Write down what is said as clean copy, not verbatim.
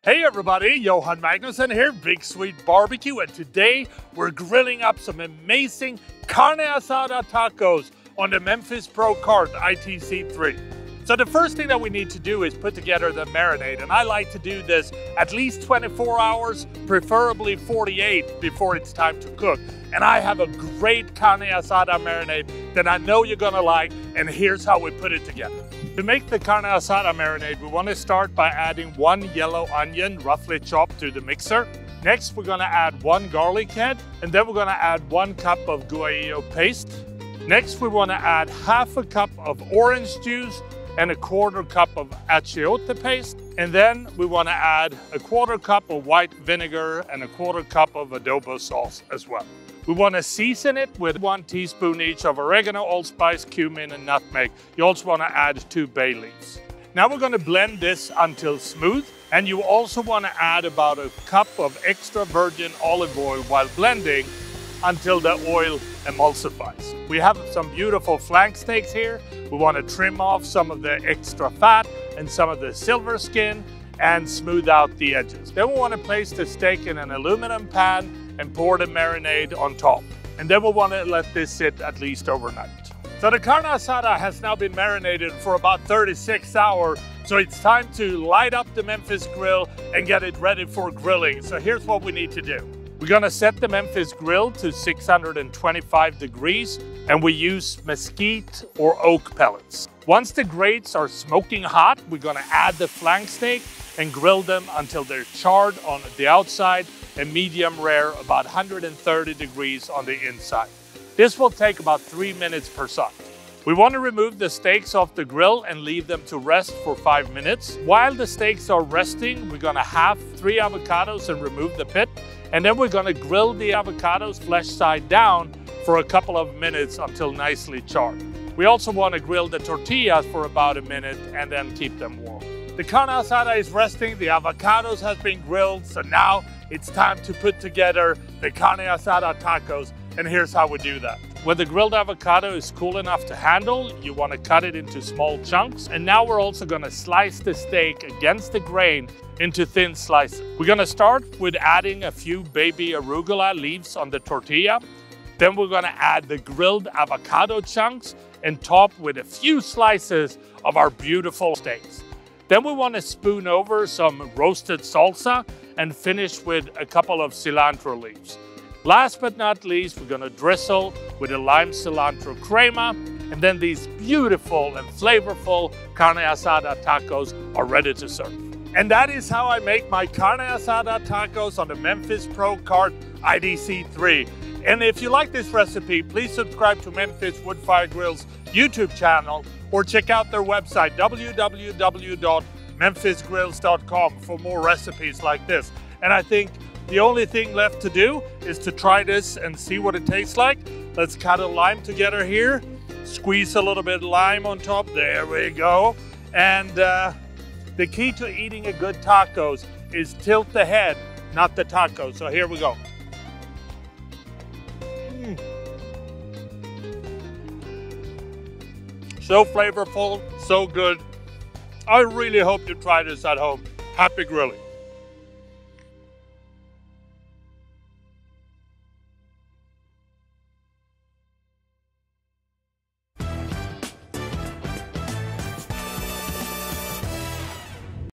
Hey everybody, Johan Magnusson here, Big Sweet Barbecue, and today we're grilling up some amazing Carne Asada Tacos on the Memphis Pro Cart ITC3. So the first thing that we need to do is put together the marinade, and I like to do this at least 24 hours, preferably 48 before it's time to cook. And I have a great Carne Asada marinade that I know you're gonna like, and here's how we put it together. To make the Carne Asada marinade, we want to start by adding 1 yellow onion, roughly chopped, to the mixer. Next, we're going to add 1 garlic head, and then we're going to add 1 cup of Guajillo Paste. Next, we want to add half a cup of orange juice and a 1/4 cup of Achiote Paste. And then we want to add a 1/4 cup of white vinegar and a 1/4 cup of Adobo Sauce as well. We want to season it with 1 teaspoon each of Oregano, Allspice, Cumin, and Nutmeg. You also want to add 2 bay leaves. Now we're going to blend this until smooth, and you also want to add about a cup of extra virgin olive oil while blending until the oil emulsifies. We have some beautiful flank steaks here. We want to trim off some of the extra fat and some of the silver skin and smooth out the edges. Then we want to place the steak in an aluminum pan and pour the marinade on top. And then we'll want to let this sit at least overnight. So the Carne Asada has now been marinated for about 36 hours, so it's time to light up the Memphis grill and get it ready for grilling. So here's what we need to do. We're gonna set the Memphis grill to 625 degrees, and we use mesquite or oak pellets. Once the grates are smoking hot, we're gonna add the flank steak and grill them until they're charred on the outside and medium rare, about 130 degrees on the inside. This will take about 3 minutes per side. We want to remove the steaks off the grill and leave them to rest for 5 minutes. While the steaks are resting, we're gonna halve 3 avocados and remove the pit. And then we're gonna grill the avocados flesh side down for a couple of minutes until nicely charred. We also want to grill the tortillas for about a minute and then keep them warm. The Carne Asada is resting, the avocados has been grilled, so now it's time to put together the Carne Asada tacos, and here's how we do that. When the grilled avocado is cool enough to handle, you want to cut it into small chunks, and now we're also going to slice the steak against the grain into thin slices. We're going to start with adding a few Baby Arugula leaves on the tortilla. Then we're going to add the grilled avocado chunks and top with a few slices of our beautiful steaks. Then we want to spoon over some roasted salsa and finish with a couple of cilantro leaves. Last but not least, we're going to drizzle with a lime cilantro crema, and then these beautiful and flavorful Carne Asada tacos are ready to serve. And that is how I make my Carne Asada tacos on the Memphis Pro Cart ITC3. And if you like this recipe, please subscribe to Memphis Wood Fire Grill's YouTube channel or check out their website, www.memphisgrills.com, for more recipes like this. And I think the only thing left to do is to try this and see what it tastes like. Let's cut a lime together here, squeeze a little bit of lime on top. There we go. And the key to eating a good tacos is tilt the head, not the taco. So here we go. So flavorful, so good. I really hope you try this at home. Happy grilling.